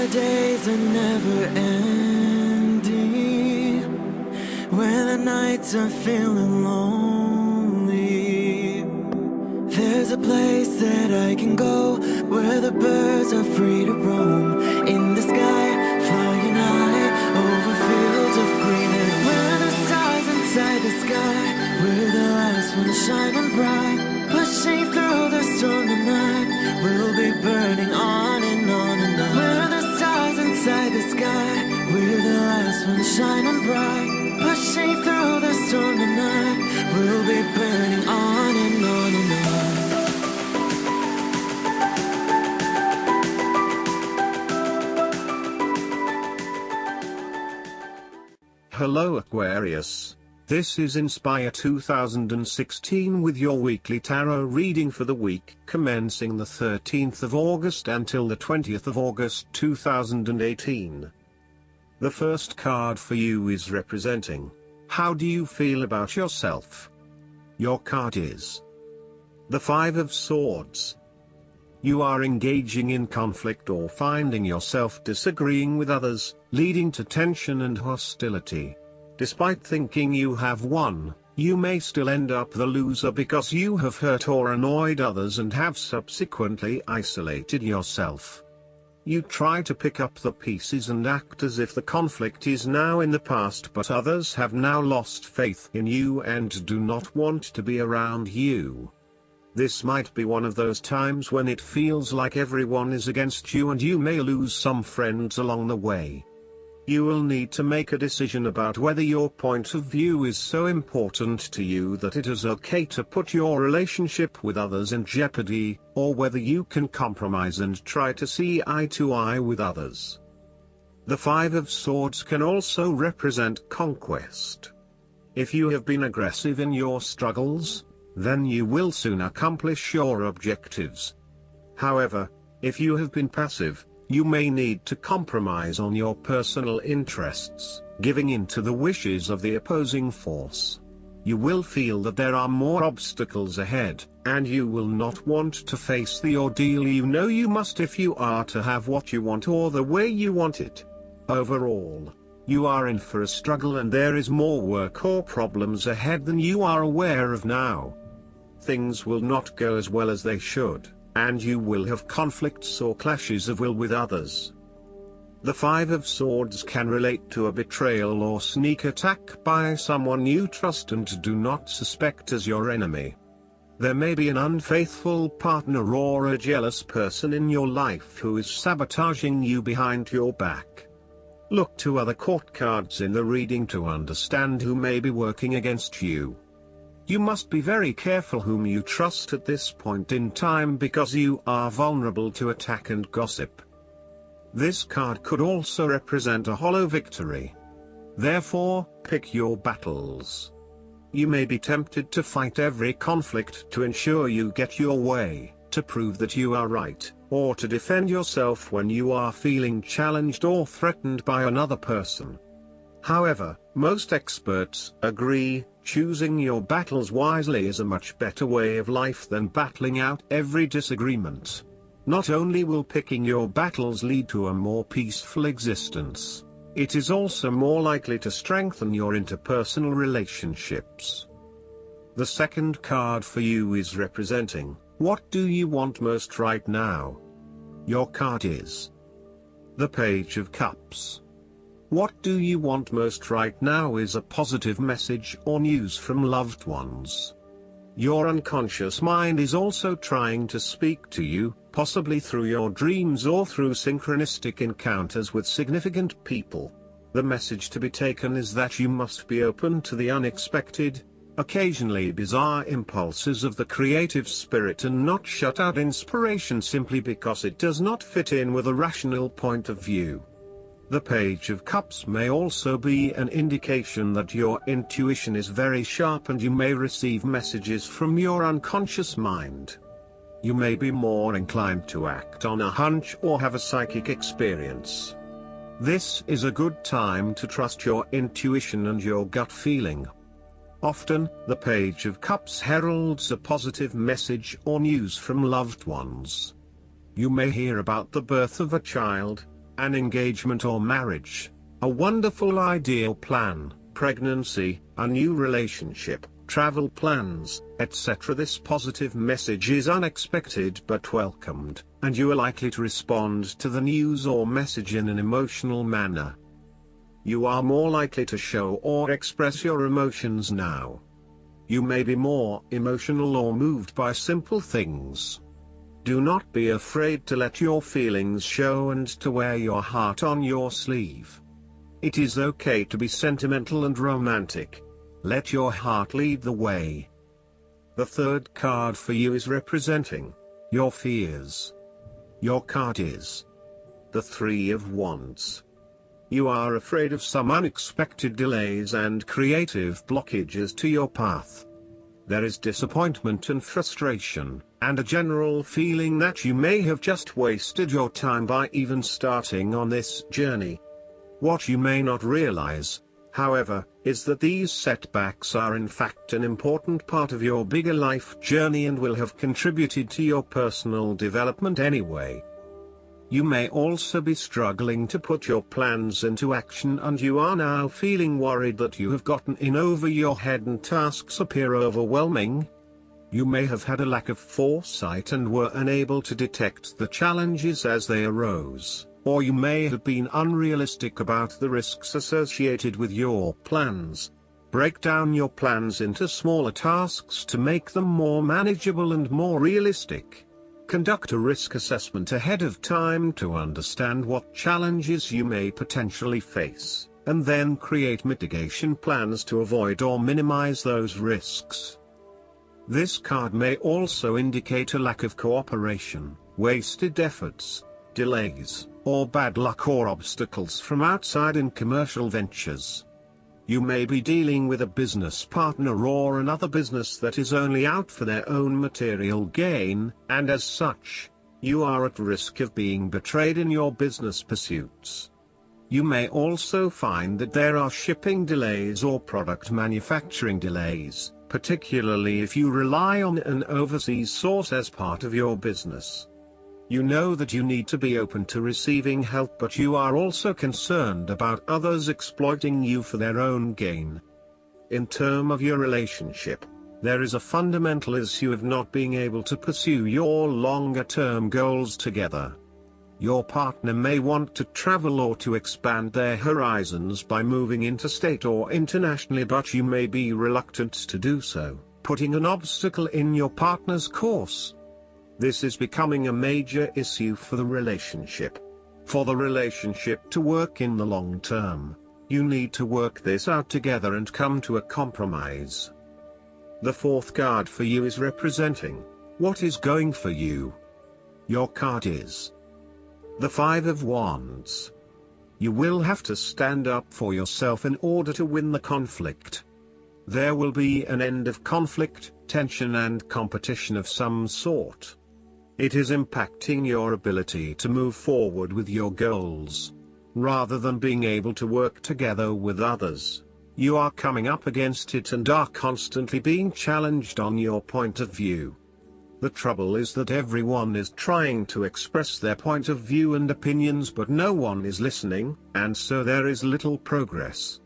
the days are never ending, when the nights are feeling lonely, there's a place that I can go, where the birds are free to roam, in the sky, flying high, over fields of green, and where the stars inside the sky, we're the last ones shining bright, pushing through the storm tonight, we'll be burning on and on and on. We're the stars inside the sky, we're the last ones shining bright, pushing through the storm tonight, we'll be burning on and on and on. Hello Aquarius, this is Inspire 2016 with your weekly tarot reading for the week commencing the 13th of August until the 20th of August 2018. The first card for you is representing, how do you feel about yourself? Your card is the Five of Swords. You are engaging in conflict or finding yourself disagreeing with others, leading to tension and hostility. Despite thinking you have won, you may still end up the loser because you have hurt or annoyed others and have subsequently isolated yourself. You try to pick up the pieces and act as if the conflict is now in the past, but others have now lost faith in you and do not want to be around you. This might be one of those times when it feels like everyone is against you and you may lose some friends along the way. You will need to make a decision about whether your point of view is so important to you that it is okay to put your relationship with others in jeopardy, or whether you can compromise and try to see eye to eye with others. The Five of Swords can also represent conquest. If you have been aggressive in your struggles, then you will soon accomplish your objectives. However, if you have been passive, you may need to compromise on your personal interests, giving in to the wishes of the opposing force. You will feel that there are more obstacles ahead, and you will not want to face the ordeal you know you must if you are to have what you want or the way you want it. Overall, you are in for a struggle and there is more work or problems ahead than you are aware of now. Things will not go as well as they should, and you will have conflicts or clashes of will with others. The Five of Swords can relate to a betrayal or sneak attack by someone you trust and do not suspect as your enemy. There may be an unfaithful partner or a jealous person in your life who is sabotaging you behind your back. Look to other court cards in the reading to understand who may be working against you. You must be very careful whom you trust at this point in time because you are vulnerable to attack and gossip. This card could also represent a hollow victory. Therefore, pick your battles. You may be tempted to fight every conflict to ensure you get your way, to prove that you are right, or to defend yourself when you are feeling challenged or threatened by another person. However, most experts agree, choosing your battles wisely is a much better way of life than battling out every disagreement. Not only will picking your battles lead to a more peaceful existence, it is also more likely to strengthen your interpersonal relationships. The second card for you is representing, what do you want most right now? Your card is the Page of Cups. What do you want most right now is a positive message or news from loved ones. Your unconscious mind is also trying to speak to you, possibly through your dreams or through synchronistic encounters with significant people. The message to be taken is that you must be open to the unexpected, occasionally bizarre impulses of the creative spirit and not shut out inspiration simply because it does not fit in with a rational point of view. The Page of Cups may also be an indication that your intuition is very sharp and you may receive messages from your unconscious mind. You may be more inclined to act on a hunch or have a psychic experience. This is a good time to trust your intuition and your gut feeling. Often, the Page of Cups heralds a positive message or news from loved ones. You may hear about the birth of a child, an engagement or marriage, a wonderful ideal plan, pregnancy, a new relationship, travel plans, etc. This positive message is unexpected but welcomed, and you are likely to respond to the news or message in an emotional manner. You are more likely to show or express your emotions now. You may be more emotional or moved by simple things. Do not be afraid to let your feelings show and to wear your heart on your sleeve. It is okay to be sentimental and romantic. Let your heart lead the way. The third card for you is representing your fears. Your card is the Three of Wands. You are afraid of some unexpected delays and creative blockages to your path. There is disappointment and frustration, and a general feeling that you may have just wasted your time by even starting on this journey. What you may not realize, however, is that these setbacks are in fact an important part of your bigger life journey and will have contributed to your personal development anyway. You may also be struggling to put your plans into action, and you are now feeling worried that you have gotten in over your head and tasks appear overwhelming. You may have had a lack of foresight and were unable to detect the challenges as they arose, or you may have been unrealistic about the risks associated with your plans. Break down your plans into smaller tasks to make them more manageable and more realistic. Conduct a risk assessment ahead of time to understand what challenges you may potentially face, and then create mitigation plans to avoid or minimize those risks. This card may also indicate a lack of cooperation, wasted efforts, delays, or bad luck or obstacles from outside in commercial ventures. You may be dealing with a business partner or another business that is only out for their own material gain, and as such, you are at risk of being betrayed in your business pursuits. You may also find that there are shipping delays or product manufacturing delays, particularly if you rely on an overseas source as part of your business. You know that you need to be open to receiving help, but you are also concerned about others exploiting you for their own gain. In terms of your relationship, there is a fundamental issue of not being able to pursue your longer-term goals together. Your partner may want to travel or to expand their horizons by moving interstate or internationally, but you may be reluctant to do so, putting an obstacle in your partner's course. This is becoming a major issue for the relationship. For the relationship to work in the long term, you need to work this out together and come to a compromise. The fourth card for you is representing what is going for you. Your card is the Five of Wands. You will have to stand up for yourself in order to win the conflict. There will be an end of conflict, tension and competition of some sort. It is impacting your ability to move forward with your goals. Rather than being able to work together with others, you are coming up against it and are constantly being challenged on your point of view. The trouble is that everyone is trying to express their point of view and opinions, but no one is listening, and so there is little progress.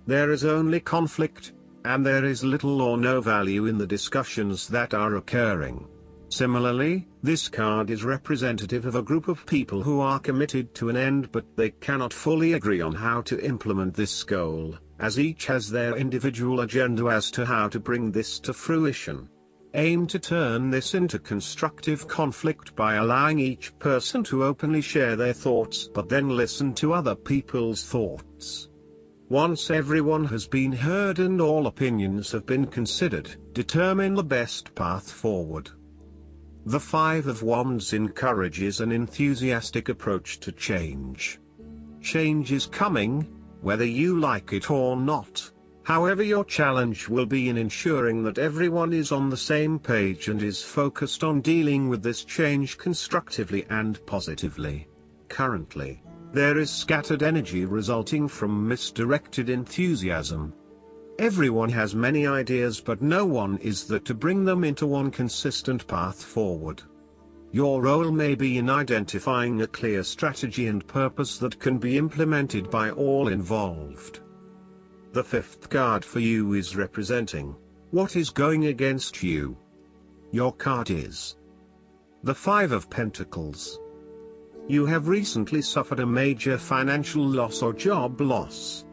There is only conflict, and there is little or no value in the discussions that are occurring. Similarly, this card is representative of a group of people who are committed to an end, but they cannot fully agree on how to implement this goal, as each has their individual agenda as to how to bring this to fruition. Aim to turn this into constructive conflict by allowing each person to openly share their thoughts, but then listen to other people's thoughts. Once everyone has been heard and all opinions have been considered, determine the best path forward. The Five of Wands encourages an enthusiastic approach to change. Change is coming, whether you like it or not. However, your challenge will be in ensuring that everyone is on the same page and is focused on dealing with this change constructively and positively. Currently, there is scattered energy resulting from misdirected enthusiasm. Everyone has many ideas, but no one is there to bring them into one consistent path forward. Your role may be in identifying a clear strategy and purpose that can be implemented by all involved. The fifth card for you is representing what is going against you. Your card is the Five of Pentacles. You have recently suffered a major financial loss or job loss.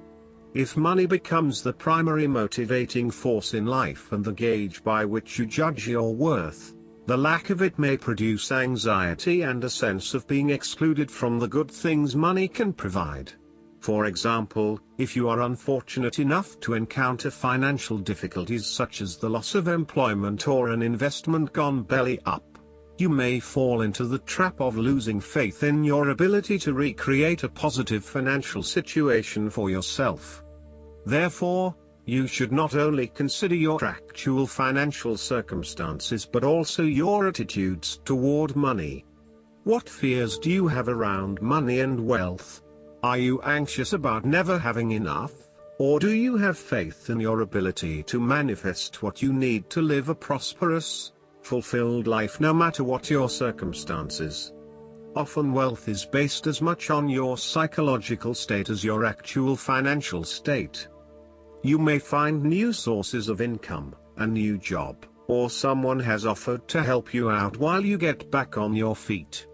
If money becomes the primary motivating force in life and the gauge by which you judge your worth, the lack of it may produce anxiety and a sense of being excluded from the good things money can provide. For example, if you are unfortunate enough to encounter financial difficulties such as the loss of employment or an investment gone belly up, you may fall into the trap of losing faith in your ability to recreate a positive financial situation for yourself. Therefore, you should not only consider your actual financial circumstances but also your attitudes toward money. What fears do you have around money and wealth? Are you anxious about never having enough, or do you have faith in your ability to manifest what you need to live a prosperous, fulfilled life no matter what your circumstances? Often wealth is based as much on your psychological state as your actual financial state. You may find new sources of income, a new job, or someone has offered to help you out while you get back on your feet.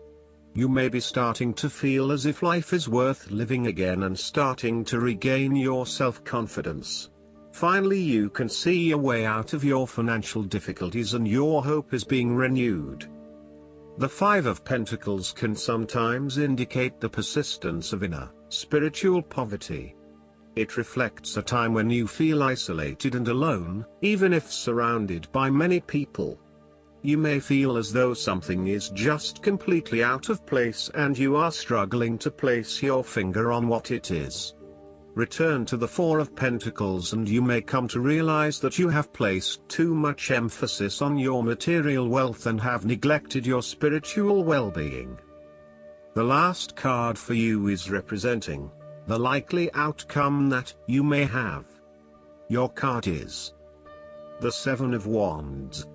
You may be starting to feel as if life is worth living again and starting to regain your self-confidence. Finally, you can see a way out of your financial difficulties and your hope is being renewed. The Five of Pentacles can sometimes indicate the persistence of inner, spiritual poverty. It reflects a time when you feel isolated and alone, even if surrounded by many people. You may feel as though something is just completely out of place and you are struggling to place your finger on what it is. Return to the Four of Pentacles and you may come to realize that you have placed too much emphasis on your material wealth and have neglected your spiritual well-being. The last card for you is representing the likely outcome that you may have. Your card is the Seven of Wands.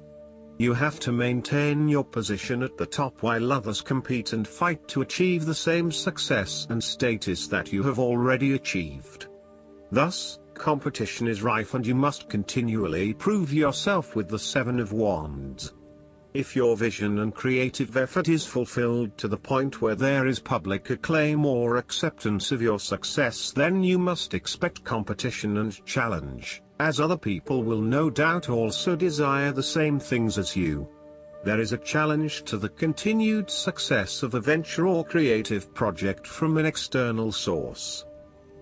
You have to maintain your position at the top while others compete and fight to achieve the same success and status that you have already achieved. Thus, competition is rife and you must continually prove yourself with the Seven of Wands. If your vision and creative effort is fulfilled to the point where there is public acclaim or acceptance of your success, then you must expect competition and challenge, as other people will no doubt also desire the same things as you. There is a challenge to the continued success of a venture or creative project from an external source.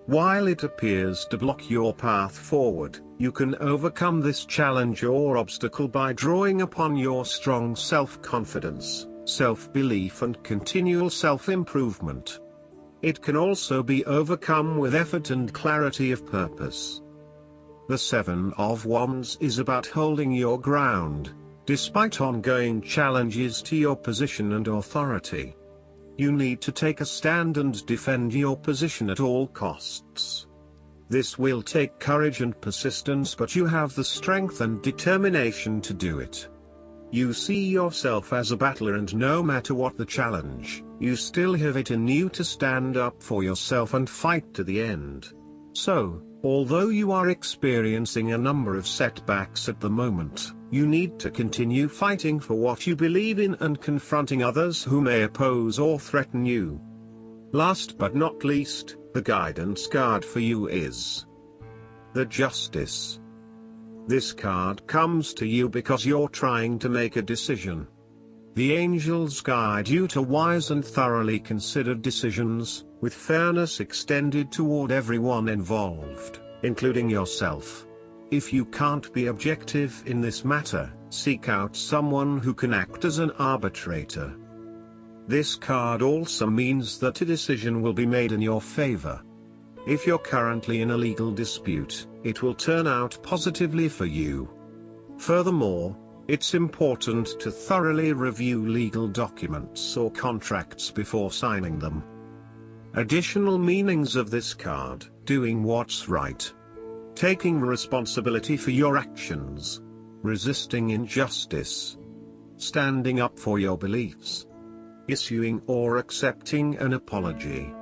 While it appears to block your path forward, you can overcome this challenge or obstacle by drawing upon your strong self-confidence, self-belief and continual self-improvement. It can also be overcome with effort and clarity of purpose. The Seven of Wands is about holding your ground, despite ongoing challenges to your position and authority. You need to take a stand and defend your position at all costs. This will take courage and persistence, but you have the strength and determination to do it. You see yourself as a battler, and no matter what the challenge, you still have it in you to stand up for yourself and fight to the end. So, although you are experiencing a number of setbacks at the moment, you need to continue fighting for what you believe in and confronting others who may oppose or threaten you. Last but not least, the guidance card for you is the Justice. This card comes to you because you're trying to make a decision. The angels guide you to wise and thoroughly considered decisions, with fairness extended toward everyone involved, including yourself. If you can't be objective in this matter, seek out someone who can act as an arbitrator. This card also means that a decision will be made in your favor. If you're currently in a legal dispute, it will turn out positively for you. Furthermore, it's important to thoroughly review legal documents or contracts before signing them. Additional meanings of this card: doing what's right, taking responsibility for your actions, resisting injustice, standing up for your beliefs, issuing or accepting an apology.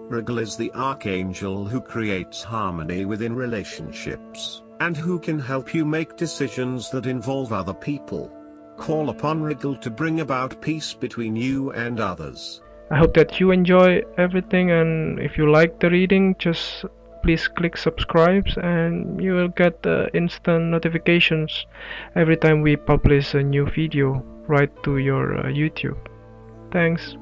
Regal is the archangel who creates harmony within relationships, and who can help you make decisions that involve other people. Call upon Regal to bring about peace between you and others. I hope that you enjoy everything, and if you like the reading, just please click subscribe and you will get instant notifications every time we publish a new video right to your YouTube. Thanks.